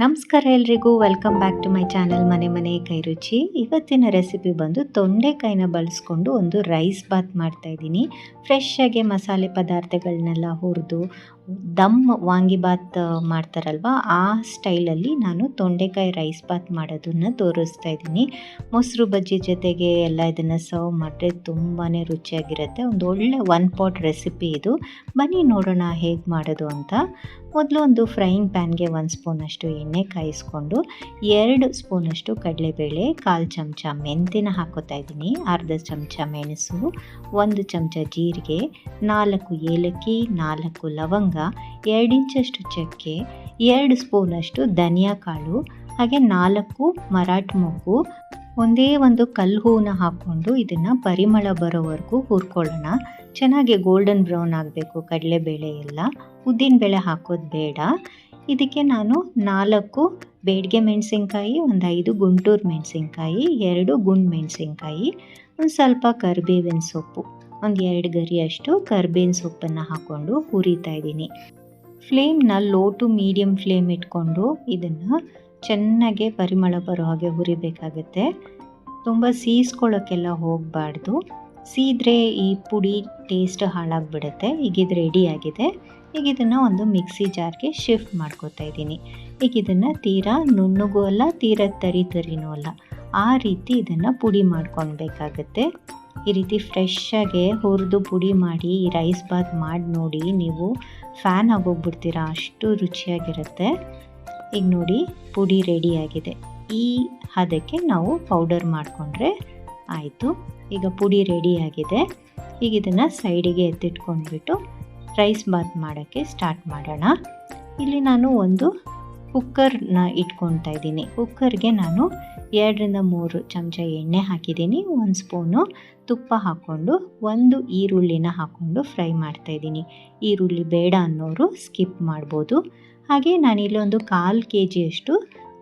ನಮಸ್ಕಾರ ಎಲ್ರಿಗೂ, welcome back to my channel ಮನೆ ಮನೆ ಕೈ ರುಚಿ. ಇವತ್ತಿನ ರೆಸಿಪಿ ಬಂದು ತೊಂಡೆಕಾಯಿನ ಬಳಸ್ಕೊಂಡು ಒಂದು ರೈಸ್ ಬಾತ್ ಮಾಡ್ತಾಯಿದ್ದೀನಿ. ಫ್ರೆಶ್ ಆಗಿ ಮಸಾಲೆ ಪದಾರ್ಥಗಳನ್ನೆಲ್ಲ ಹುರಿದು ದಮ್ ವಾಂಗಿಬಾತ್ ಮಾಡ್ತಾರಲ್ವ, ಆ ಸ್ಟೈಲಲ್ಲಿ ನಾನು ತೊಂಡೆಕಾಯಿ ರೈಸ್ ಬಾತ್ ಮಾಡೋದನ್ನು ತೋರಿಸ್ತಾ ಇದ್ದೀನಿ. ಮೊಸರು ಬಜ್ಜಿ ಜೊತೆಗೆ ಎಲ್ಲ ಇದನ್ನು ಸರ್ವ್ ಮಾಡಿದ್ರೆ ತುಂಬಾ ರುಚಿಯಾಗಿರುತ್ತೆ. ಒಂದು ಒಳ್ಳೆ ಒನ್ ಪಾಟ್ ರೆಸಿಪಿ ಇದು. ಬನ್ನಿ ನೋಡೋಣ ಹೇಗೆ ಮಾಡೋದು ಅಂತ. ಮೊದಲು ಒಂದು ಫ್ರೈಯಿಂಗ್ ಪ್ಯಾನ್ಗೆ 1 ಸ್ಪೂನಷ್ಟು ಎಣ್ಣೆ ಕಾಯಿಸ್ಕೊಂಡು 2 ಸ್ಪೂನಷ್ಟು ಕಡಲೆಬೇಳೆ, 1/4 ಚಮಚ ಮೆಂತ್ಯನ ಹಾಕೋತಾ ಇದ್ದೀನಿ, ಅರ್ಧ ಚಮಚ ಮೆಣಸು, 1 ಚಮಚ ಜೀರಿಗೆ, 4 ಏಲಕ್ಕಿ, 4 ಲವಂಗ, 2 ಇಂಚಷ್ಟು ಚಕ್ಕೆ, 2 ಸ್ಪೂನಷ್ಟು ಧನಿಯಾ ಕಾಳು, ಹಾಗೆ 4 ಮರಾಠಿ ಮೊಗ್ಗು, ಒಂದೇ ಒಂದು ಕಲ್ಲು ಹೂವನ್ನ ಹಾಕ್ಕೊಂಡು ಇದನ್ನು ಪರಿಮಳ ಬರೋವರೆಗೂ ಹುರ್ಕೊಳ್ಳೋಣ. ಚೆನ್ನಾಗಿ ಗೋಲ್ಡನ್ ಬ್ರೌನ್ ಆಗಬೇಕು ಕಡಲೆಬೇಳೆ ಎಲ್ಲ. ಉದ್ದಿನಬೇಳೆ ಹಾಕೋದು ಬೇಡ. ಇದಕ್ಕೆ ನಾನು 4 ಬೇಡಿಗೆ ಮೆಣಸಿನ್ಕಾಯಿ, ಒಂದು 5 ಗುಂಟೂರು ಮೆಣಸಿನ್ಕಾಯಿ, 2 ಗುಂಡು ಮೆಣಸಿನ್ಕಾಯಿ, ಒಂದು ಸ್ವಲ್ಪ ಕರಿಬೇವಿನ ಸೊಪ್ಪು, ಒಂದು 2 ಗರಿಯಷ್ಟು ಕರಿಬೇವಿನ ಸೊಪ್ಪನ್ನು ಹಾಕ್ಕೊಂಡು ಹುರಿತಾ ಇದ್ದೀನಿ. ಫ್ಲೇಮ್ನ ಲೋ ಟು ಮೀಡಿಯಮ್ ಫ್ಲೇಮ್ ಇಟ್ಕೊಂಡು ಇದನ್ನು ಚೆನ್ನಾಗೆ ಪರಿಮಳ ಬರೋ ಹಾಗೆ ಹುರಿಬೇಕಾಗತ್ತೆ. ತುಂಬ ಸೀಸ್ಕೊಳ್ಳೋಕ್ಕೆಲ್ಲ ಹೋಗಬಾರ್ದು. ಸೀದ್ರೆ ಈ ಪುಡಿ ಟೇಸ್ಟ್ ಹಾಳಾಗಿಬಿಡುತ್ತೆ. ಈಗ ಇದು ರೆಡಿಯಾಗಿದೆ. ಈಗ ಇದನ್ನು ಒಂದು ಮಿಕ್ಸಿ ಜಾರ್ಗೆ ಶಿಫ್ಟ್ ಮಾಡ್ಕೋತಾ ಇದ್ದೀನಿ. ಈಗ ಇದನ್ನು ತೀರಾ ನುಣ್ಣಗೂ ಅಲ್ಲ, ತೀರಾ ತರಿನೂ ಅಲ್ಲ, ಆ ರೀತಿ ಇದನ್ನು ಪುಡಿ ಮಾಡ್ಕೊಳ್ಬೇಕಾಗತ್ತೆ. ಈ ರೀತಿ ಫ್ರೆಶ್ಶಾಗೆ ಹುರಿದು ಪುಡಿ ಮಾಡಿ ಈ ರೈಸ್ ಬಾತ್ ಮಾಡಿ ನೋಡಿ, ನೀವು ಫ್ಯಾನ್ ಆಗೋಗ್ಬಿಡ್ತೀರಾ, ಅಷ್ಟು ರುಚಿಯಾಗಿರುತ್ತೆ. ಈಗ ನೋಡಿ ಪುಡಿ ರೆಡಿಯಾಗಿದೆ. ಈ ಹದಕ್ಕೆ ನಾವು ಪೌಡರ್ ಮಾಡಿಕೊಂಡ್ರೆ ಆಯಿತು. ಈಗ ಪುಡಿ ರೆಡಿಯಾಗಿದೆ. ಈಗ ಇದನ್ನು ಸೈಡಿಗೆ ಎತ್ತಿಟ್ಕೊಂಡ್ಬಿಟ್ಟು ರೈಸ್ ಬಾತ್ ಮಾಡೋಕ್ಕೆ ಸ್ಟಾರ್ಟ್ ಮಾಡೋಣ. ಇಲ್ಲಿ ನಾನು ಒಂದು ಕುಕ್ಕರ್ನ ಇಟ್ಕೊತಾ ಇದ್ದೀನಿ. ಕುಕ್ಕರ್ಗೆ ನಾನು 2-3 ಚಮಚ ಎಣ್ಣೆ ಹಾಕಿದ್ದೀನಿ, 1 ಸ್ಪೂನು ತುಪ್ಪ ಹಾಕ್ಕೊಂಡು 1 ಈರುಳ್ಳಿನ ಹಾಕ್ಕೊಂಡು ಫ್ರೈ ಮಾಡ್ತಾಯಿದ್ದೀನಿ. ಈರುಳ್ಳಿ ಬೇಡ ಅನ್ನೋರು ಸ್ಕಿಪ್ ಮಾಡ್ಬೋದು. ಹಾಗೆ ನಾನಿಲ್ಲಿ ಒಂದು 1/4 kgಯಷ್ಟು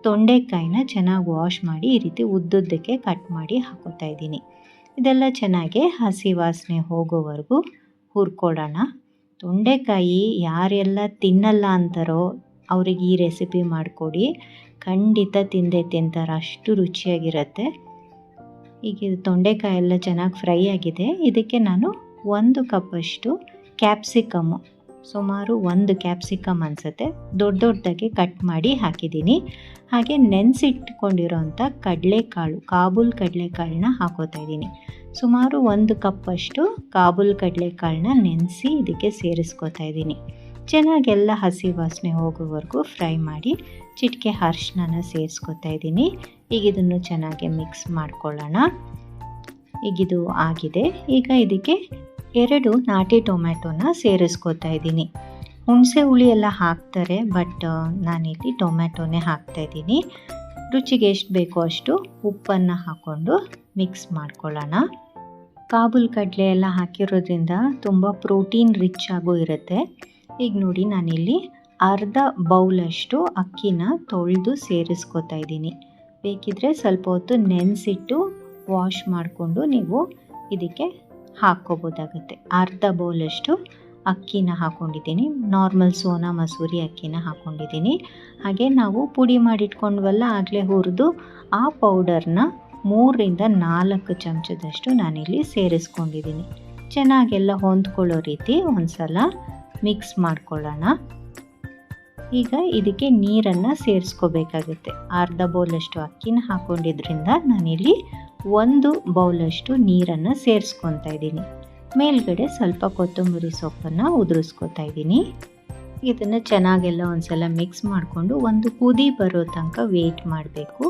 ತೊಂಡೆಕಾಯಿನ ಚೆನ್ನಾಗಿ ವಾಶ್ ಮಾಡಿ ಈ ರೀತಿ ಉದ್ದುದ್ದಕ್ಕೆ ಕಟ್ ಮಾಡಿ ಹಾಕೋತಾ ಇದ್ದೀನಿ. ಇದೆಲ್ಲ ಚೆನ್ನಾಗಿ ಹಸಿ ವಾಸನೆ ಹೋಗೋವರೆಗೂ ಹುರ್ಕೊಳ್ಳೋಣ. ತೊಂಡೆಕಾಯಿ ಯಾರೆಲ್ಲ ತಿನ್ನಲ್ಲ ಅಂತಾರೋ ಅವ್ರಿಗೆ ಈ ರೆಸಿಪಿ ಮಾಡಿಕೊಡಿ, ಖಂಡಿತ ತಿಂದೇ ತಿಂತಾರೆ, ಅಷ್ಟು ರುಚಿಯಾಗಿರುತ್ತೆ. ಈಗ ಇದು ತೊಂಡೆಕಾಯಿ ಎಲ್ಲ ಚೆನ್ನಾಗಿ ಫ್ರೈ ಆಗಿದೆ. ಇದಕ್ಕೆ ನಾನು 1 ಕಪ್ಪಷ್ಟು ಕ್ಯಾಪ್ಸಿಕಮ್ಮು, ಸುಮಾರು 1 ಕ್ಯಾಪ್ಸಿಕಮ್ ಅನಿಸುತ್ತೆ, ದೊಡ್ಡದಾಗಿ ಕಟ್ ಮಾಡಿ ಹಾಕಿದ್ದೀನಿ. ಹಾಗೆ ನೆನೆಸಿಟ್ಕೊಂಡಿರೋಂಥ ಕಡಲೆಕಾಳು, ಕಾಬೂಲ್ ಕಡಲೆಕಾಳನ್ನ ಹಾಕೋತಾ ಇದ್ದೀನಿ. ಸುಮಾರು 1 ಕಪ್ಪಷ್ಟು ಕಾಬೂಲ್ ಕಡಲೆಕಾಳನ್ನ ನೆನೆಸಿ ಇದಕ್ಕೆ ಸೇರಿಸ್ಕೋತಾ ಇದ್ದೀನಿ. ಚೆನ್ನಾಗೆಲ್ಲ ಹಸಿ ವಾಸನೆ ಹೋಗೋವರೆಗೂ ಫ್ರೈ ಮಾಡಿ ಚಿಟಿಕೆ ಅರಿಶಿನ ಸೇರಿಸ್ಕೋತಾ ಇದ್ದೀನಿ. ಈಗ ಇದನ್ನು ಚೆನ್ನಾಗಿ ಮಿಕ್ಸ್ ಮಾಡ್ಕೊಳ್ಳೋಣ. ಈಗಿದು ಆಗಿದೆ. ಈಗ ಇದಕ್ಕೆ 2 ನಾಟಿ ಟೊಮ್ಯಾಟೋನ ಸೇರಿಸ್ಕೋತಾ ಇದ್ದೀನಿ. ಹುಣಸೆ ಹುಳಿ ಎಲ್ಲ ಹಾಕ್ತಾರೆ, ಬಟ್ ನಾನಿಲ್ಲಿ ಟೊಮ್ಯಾಟೋನೇ ಹಾಕ್ತಾಯಿದ್ದೀನಿ. ರುಚಿಗೆ ಎಷ್ಟು ಬೇಕೋ ಅಷ್ಟು ಉಪ್ಪನ್ನು ಹಾಕ್ಕೊಂಡು ಮಿಕ್ಸ್ ಮಾಡ್ಕೊಳ್ಳೋಣ. ಕಾಬೂಲ್ ಕಡಲೆ ಎಲ್ಲ ಹಾಕಿರೋದ್ರಿಂದ ತುಂಬ ಪ್ರೋಟೀನ್ ರಿಚ್ ಆಗೂ ಇರುತ್ತೆ. ಈಗ ನೋಡಿ ನಾನಿಲ್ಲಿ ಅರ್ಧ ಬೌಲಷ್ಟು ಅಕ್ಕಿನ ತೊಳೆದು ಸೇರಿಸ್ಕೋತಾ ಇದ್ದೀನಿ. ಬೇಕಿದ್ದರೆ ಸ್ವಲ್ಪ ಹೊತ್ತು ನೆನೆಸಿಟ್ಟು ವಾಶ್ ಮಾಡಿಕೊಂಡು ನೀವು ಇದಕ್ಕೆ ಹಾಕ್ಕೋಬೋದಾಗತ್ತೆ. ಅರ್ಧ ಬೌಲಷ್ಟು ಅಕ್ಕಿನ ಹಾಕ್ಕೊಂಡಿದ್ದೀನಿ. ನಾರ್ಮಲ್ ಸೋನಾ ಮಸೂರಿ ಅಕ್ಕಿನ ಹಾಕ್ಕೊಂಡಿದ್ದೀನಿ. ಹಾಗೆ ನಾವು ಪುಡಿ ಮಾಡಿಟ್ಕೊಂಡ್ವಲ್ಲ ಆಗಲೇ ಹುರಿದು, ಆ ಪೌಡರ್ನ 3-4 ಚಮಚದಷ್ಟು ನಾನಿಲ್ಲಿ ಸೇರಿಸ್ಕೊಂಡಿದ್ದೀನಿ. ಚೆನ್ನಾಗೆಲ್ಲ ಹೊಂದ್ಕೊಳ್ಳೋ ರೀತಿ ಒಂದು ಸಲ ಮಿಕ್ಸ್ ಮಾಡ್ಕೊಳ್ಳೋಣ. ಈಗ ಇದಕ್ಕೆ ನೀರನ್ನು ಸೇರಿಸ್ಕೋಬೇಕಾಗುತ್ತೆ. ಅರ್ಧ ಬೌಲಷ್ಟು ಅಕ್ಕಿನ ಹಾಕ್ಕೊಂಡಿದ್ರಿಂದ ನಾನಿಲ್ಲಿ 1 ಬೌಲಷ್ಟು ನೀರನ್ನು ಸೇರಿಸ್ಕೊತಾ ಇದ್ದೀನಿ. ಮೇಲ್ಗಡೆ ಸ್ವಲ್ಪ ಕೊತ್ತಂಬರಿ ಸೊಪ್ಪನ್ನು ಉದುರಿಸ್ಕೊತಾ ಇದ್ದೀನಿ. ಇದನ್ನು ಚೆನ್ನಾಗೆಲ್ಲ ಒಂದು ಸಲ ಮಿಕ್ಸ್ ಮಾಡಿಕೊಂಡು ಒಂದು ಕುದಿ ಬರೋ ತನಕ ವೆಯ್ಟ್ ಮಾಡಬೇಕು.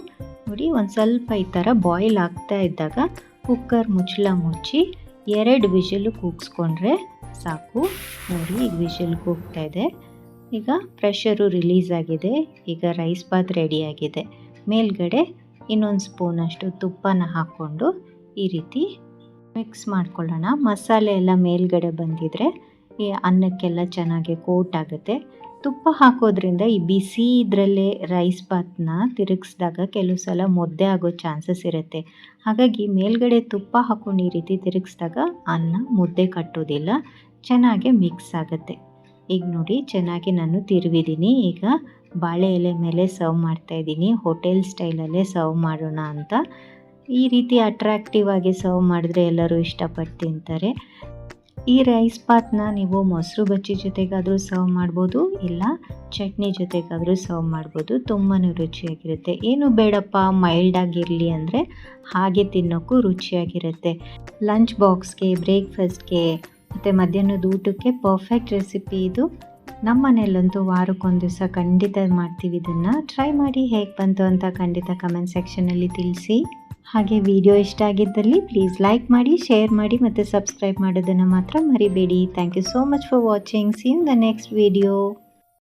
ನೋಡಿ, ಒಂದು ಸ್ವಲ್ಪ ಈ ಥರ ಬಾಯ್ಲ್ ಆಗ್ತಾ ಇದ್ದಾಗ ಕುಕ್ಕರ್ ಮುಚ್ಚಳ ಮುಚ್ಚಿ 2 ವಿಷಲ್ ಕೂಗಿಸ್ಕೊಂಡ್ರೆ ಸಾಕು. ನೋಡಿ, ಈಗ ವಿಷಲ್ ಕೂಗ್ತಾ ಇದೆ. ಈಗ ಪ್ರೆಷರು ರಿಲೀಸ್ ಆಗಿದೆ. ಈಗ ರೈಸ್ ಬಾತ್ ರೆಡಿಯಾಗಿದೆ. ಮೇಲ್ಗಡೆ ಇನ್ನೊಂದು ಸ್ಪೂನಷ್ಟು ತುಪ್ಪನ ಹಾಕ್ಕೊಂಡು ಈ ರೀತಿ ಮಿಕ್ಸ್ ಮಾಡ್ಕೊಳ್ಳೋಣ. ಮಸಾಲೆ ಎಲ್ಲ ಮೇಲ್ಗಡೆ ಬಂದಿದ್ರೆ ಈ ಅನ್ನಕ್ಕೆಲ್ಲ ಚೆನ್ನಾಗಿ ಕೋಟ್ ಆಗುತ್ತೆ. ತುಪ್ಪ ಹಾಕೋದ್ರಿಂದ ಈ ಬಿಸಿ ಇದರಲ್ಲೇ ರೈಸ್ ಬಾತ್ನ ತಿರುಗಿಸಿದಾಗ ಕೆಲವು ಸಲ ಮುದ್ದೆ ಆಗೋ ಚಾನ್ಸಸ್ ಇರುತ್ತೆ. ಹಾಗಾಗಿ ಮೇಲ್ಗಡೆ ತುಪ್ಪ ಹಾಕ್ಕೊಂಡು ಈ ರೀತಿ ತಿರುಗಿಸಿದಾಗ ಅನ್ನ ಮುದ್ದೆ ಕಟ್ಟೋದಿಲ್ಲ, ಚೆನ್ನಾಗಿ ಮಿಕ್ಸ್ ಆಗುತ್ತೆ. ಈಗ ನೋಡಿ ಚೆನ್ನಾಗಿ ನಾನು ತಿರುವಿದ್ದೀನಿ. ಈಗ ಬಾಳೆ ಎಲೆ ಮೇಲೆ ಸರ್ವ್ ಮಾಡ್ತಾಯಿದ್ದೀನಿ. ಹೋಟೆಲ್ ಸ್ಟೈಲಲ್ಲೇ ಸರ್ವ್ ಮಾಡೋಣ ಅಂತ. ಈ ರೀತಿ ಅಟ್ರಾಕ್ಟಿವ್ ಆಗಿ ಸರ್ವ್ ಮಾಡಿದ್ರೆ ಎಲ್ಲರೂ ಇಷ್ಟಪಟ್ಟು ತಿಂತಾರೆ. ಈ ರೈಸ್ ಬಾತ್ನ ನೀವು ಮೊಸರು ಬಜ್ಜಿ ಜೊತೆಗಾದರೂ ಸರ್ವ್ ಮಾಡ್ಬೋದು, ಇಲ್ಲ ಚಟ್ನಿ ಜೊತೆಗಾದರೂ ಸರ್ವ್ ಮಾಡ್ಬೋದು. ತುಂಬಾ ರುಚಿಯಾಗಿರುತ್ತೆ. ಏನು ಬೇಡಪ್ಪ ಮೈಲ್ಡಾಗಿರಲಿ ಅಂದರೆ ಹಾಗೆ ತಿನ್ನೋಕ್ಕೂ ರುಚಿಯಾಗಿರುತ್ತೆ. ಲಂಚ್ ಬಾಕ್ಸ್ಗೆ, ಬ್ರೇಕ್ಫಾಸ್ಟ್ಗೆ ಮತ್ತು ಮಧ್ಯಾಹ್ನದ ಊಟಕ್ಕೆ ಪರ್ಫೆಕ್ಟ್ ರೆಸಿಪಿ ಇದು. ನಮ್ಮ ಮನೆಯಲ್ಲಂತೂ ವಾರಕ್ಕೊಂದು ದಿವಸ ಖಂಡಿತ ಮಾಡ್ತೀವಿ. ಇದನ್ನು ಟ್ರೈ ಮಾಡಿ ಹೇಗೆ ಬಂತು ಅಂತ ಖಂಡಿತ ಕಮೆಂಟ್ ಸೆಕ್ಷನಲ್ಲಿ ತಿಳಿಸಿ. ಹಾಗೆ ವಿಡಿಯೋ ಇಷ್ಟ ಆಗಿದ್ದಲ್ಲಿ ಪ್ಲೀಸ್ ಲೈಕ್ ಮಾಡಿ, ಶೇರ್ ಮಾಡಿ ಮತ್ತು ಸಬ್ಸ್ಕ್ರೈಬ್ ಮಾಡೋದನ್ನು ಮಾತ್ರ ಮರಿಬೇಡಿ. Thank you so much for watching. See in the next video.